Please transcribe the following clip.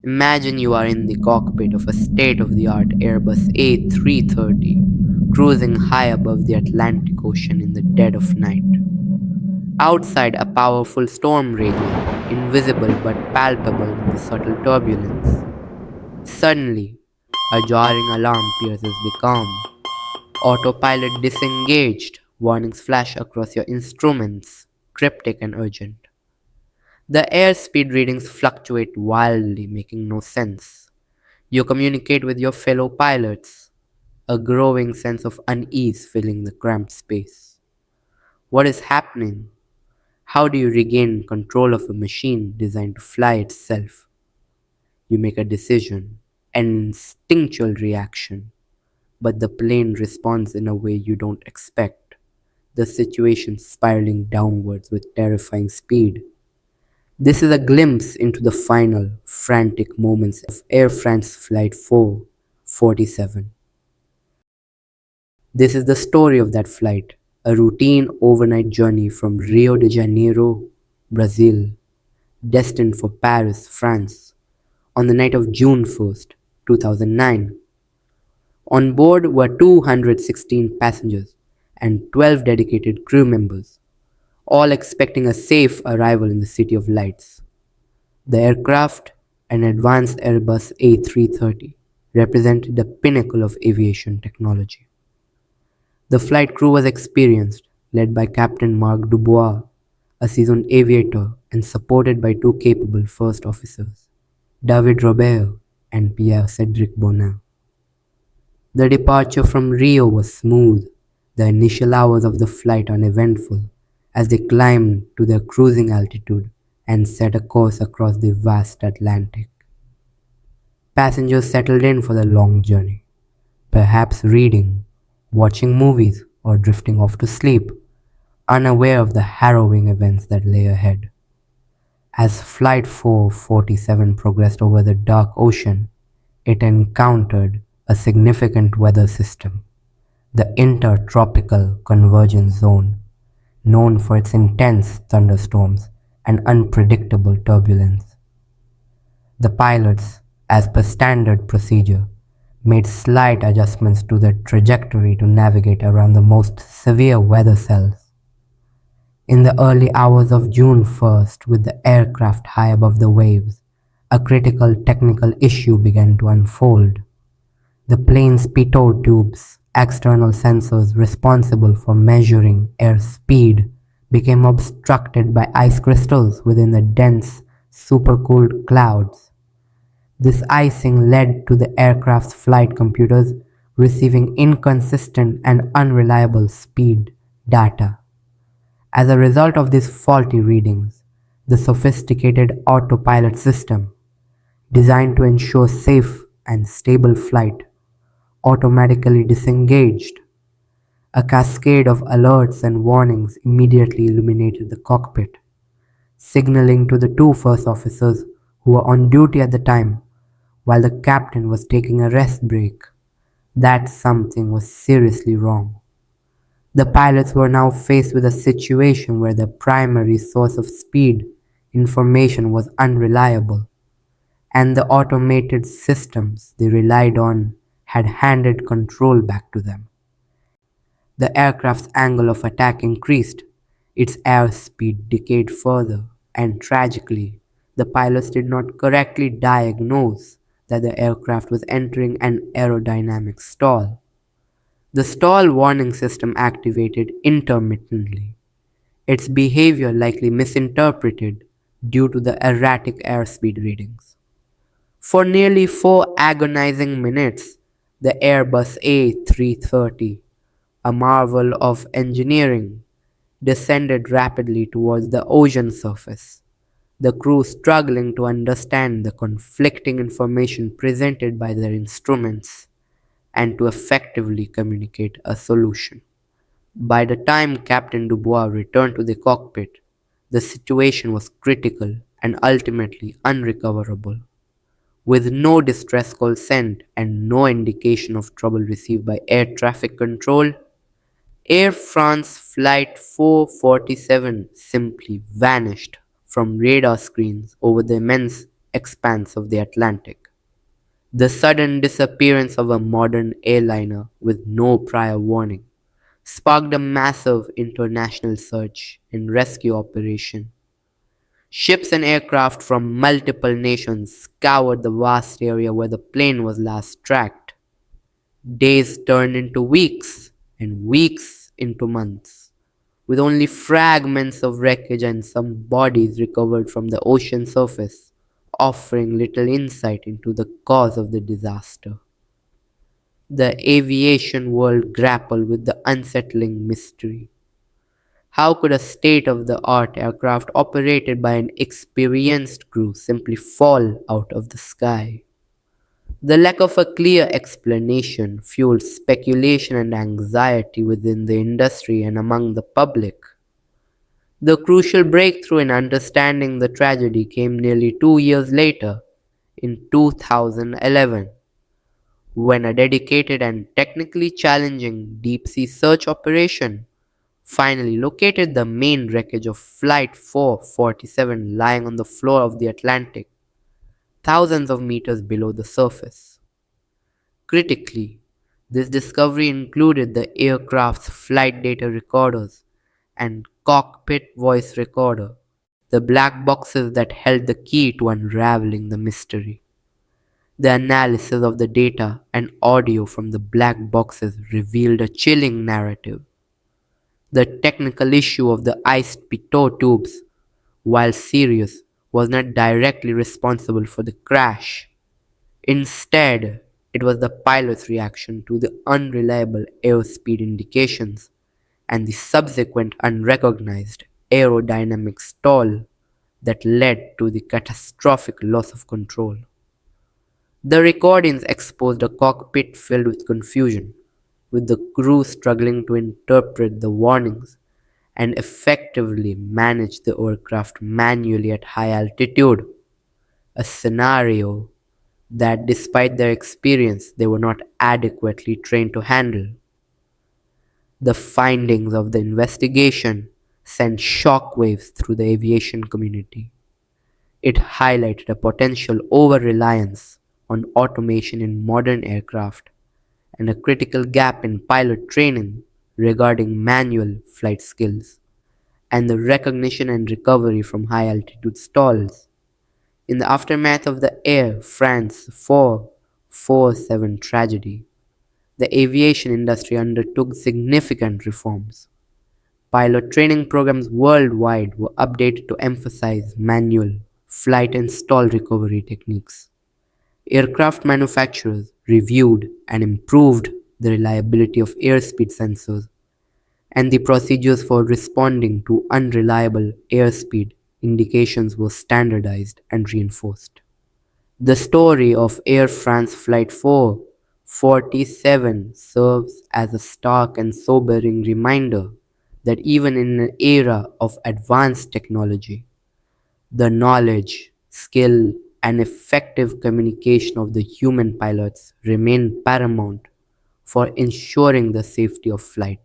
Imagine you are in the cockpit of a state-of-the-art Airbus A330, cruising high above the Atlantic Ocean in the dead of night. Outside, a powerful storm raging, invisible but palpable in the subtle turbulence. Suddenly, a jarring alarm pierces the calm. Autopilot disengaged. Warnings flash across your instruments, cryptic and urgent. The airspeed readings fluctuate wildly, making no sense. You communicate with your fellow pilots, a growing sense of unease filling the cramped space. What is happening? How do you regain control of a machine designed to fly itself? You make a decision, an instinctual reaction, but the plane responds in a way you don't expect, the situation spiraling downwards with terrifying speed. This is a glimpse into the final, frantic moments of Air France Flight 447. This is the story of that flight, a routine overnight journey from Rio de Janeiro, Brazil, destined for Paris, France, on the night of June 1st, 2009. On board were 216 passengers and 12 dedicated crew members, all expecting a safe arrival in the City of Lights. The aircraft, an advanced Airbus A330, represented the pinnacle of aviation technology. The flight crew was experienced, led by Captain Marc Dubois, a seasoned aviator, and supported by two capable first officers, David Robert and Pierre-Cedric Bonin. The departure from Rio was smooth, the initial hours of the flight uneventful, as they climbed to their cruising altitude and set a course across the vast Atlantic. Passengers settled in for the long journey, perhaps reading, watching movies, or drifting off to sleep, unaware of the harrowing events that lay ahead. As Flight 447 progressed over the dark ocean, it encountered a significant weather system, the Intertropical Convergence Zone, known for its intense thunderstorms and unpredictable turbulence. The pilots, as per standard procedure, made slight adjustments to their trajectory to navigate around the most severe weather cells. In the early hours of June 1st, with the aircraft high above the waves, a critical technical issue began to unfold. The plane's pitot tubes, external sensors responsible for measuring air speed, became obstructed by ice crystals within the dense, supercooled clouds. This icing led to the aircraft's flight computers receiving inconsistent and unreliable speed data. As a result of these faulty readings, the sophisticated autopilot system, designed to ensure safe and stable flight, automatically disengaged. A cascade of alerts and warnings immediately illuminated the cockpit, signaling to the two first officers who were on duty at the time while the captain was taking a rest break that something was seriously wrong. The pilots were now faced with a situation where their primary source of speed information was unreliable, and the automated systems they relied on had handed control back to them. The aircraft's angle of attack increased, its airspeed decayed further, and tragically, the pilots did not correctly diagnose that the aircraft was entering an aerodynamic stall. The stall warning system activated intermittently, its behavior likely misinterpreted due to the erratic airspeed readings. For nearly 4 agonizing minutes, the Airbus A330, a marvel of engineering, descended rapidly towards the ocean surface, the crew struggling to understand the conflicting information presented by their instruments and to effectively communicate a solution. By the time Captain Dubois returned to the cockpit, the situation was critical and ultimately unrecoverable. With no distress call sent and no indication of trouble received by air traffic control, Air France Flight 447 simply vanished from radar screens over the immense expanse of the Atlantic. The sudden disappearance of a modern airliner with no prior warning sparked a massive international search and rescue operation. Ships and aircraft from multiple nations scoured the vast area where the plane was last tracked. Days turned into weeks, and weeks into months, with only fragments of wreckage and some bodies recovered from the ocean surface, offering little insight into the cause of the disaster. The aviation world grappled with the unsettling mystery. How could a state of the art aircraft operated by an experienced crew simply fall out of the sky? The lack of a clear explanation fueled speculation and anxiety within the industry and among the public. The crucial breakthrough in understanding the tragedy came nearly 2 years later, in 2011, when a dedicated and technically challenging deep sea search operation finally located the main wreckage of Flight 447 lying on the floor of the Atlantic, thousands of meters below the surface. Critically, this discovery included the aircraft's flight data recorders and cockpit voice recorder, the black boxes that held the key to unraveling the mystery. The analysis of the data and audio from the black boxes revealed a chilling narrative. The technical issue of the iced pitot tubes, while serious, was not directly responsible for the crash. Instead, it was the pilot's reaction to the unreliable airspeed indications and the subsequent unrecognized aerodynamic stall that led to the catastrophic loss of control. The recordings exposed a cockpit filled with confusion, with the crew struggling to interpret the warnings and effectively manage the aircraft manually at high altitude, a scenario that, despite their experience, they were not adequately trained to handle. The findings of the investigation sent shockwaves through the aviation community. It highlighted a potential over reliance on automation in modern aircraft and a critical gap in pilot training regarding manual flight skills and the recognition and recovery from high altitude stalls. In the aftermath of the Air France 447 tragedy, the aviation industry undertook significant reforms. Pilot training programs worldwide were updated to emphasize manual flight and stall recovery techniques. Aircraft manufacturers reviewed and improved the reliability of airspeed sensors, and the procedures for responding to unreliable airspeed indications were standardized and reinforced. The story of Air France Flight 447 serves as a stark and sobering reminder that even in an era of advanced technology, the knowledge, skill, and effective communication of the human pilots remain paramount for ensuring the safety of flight.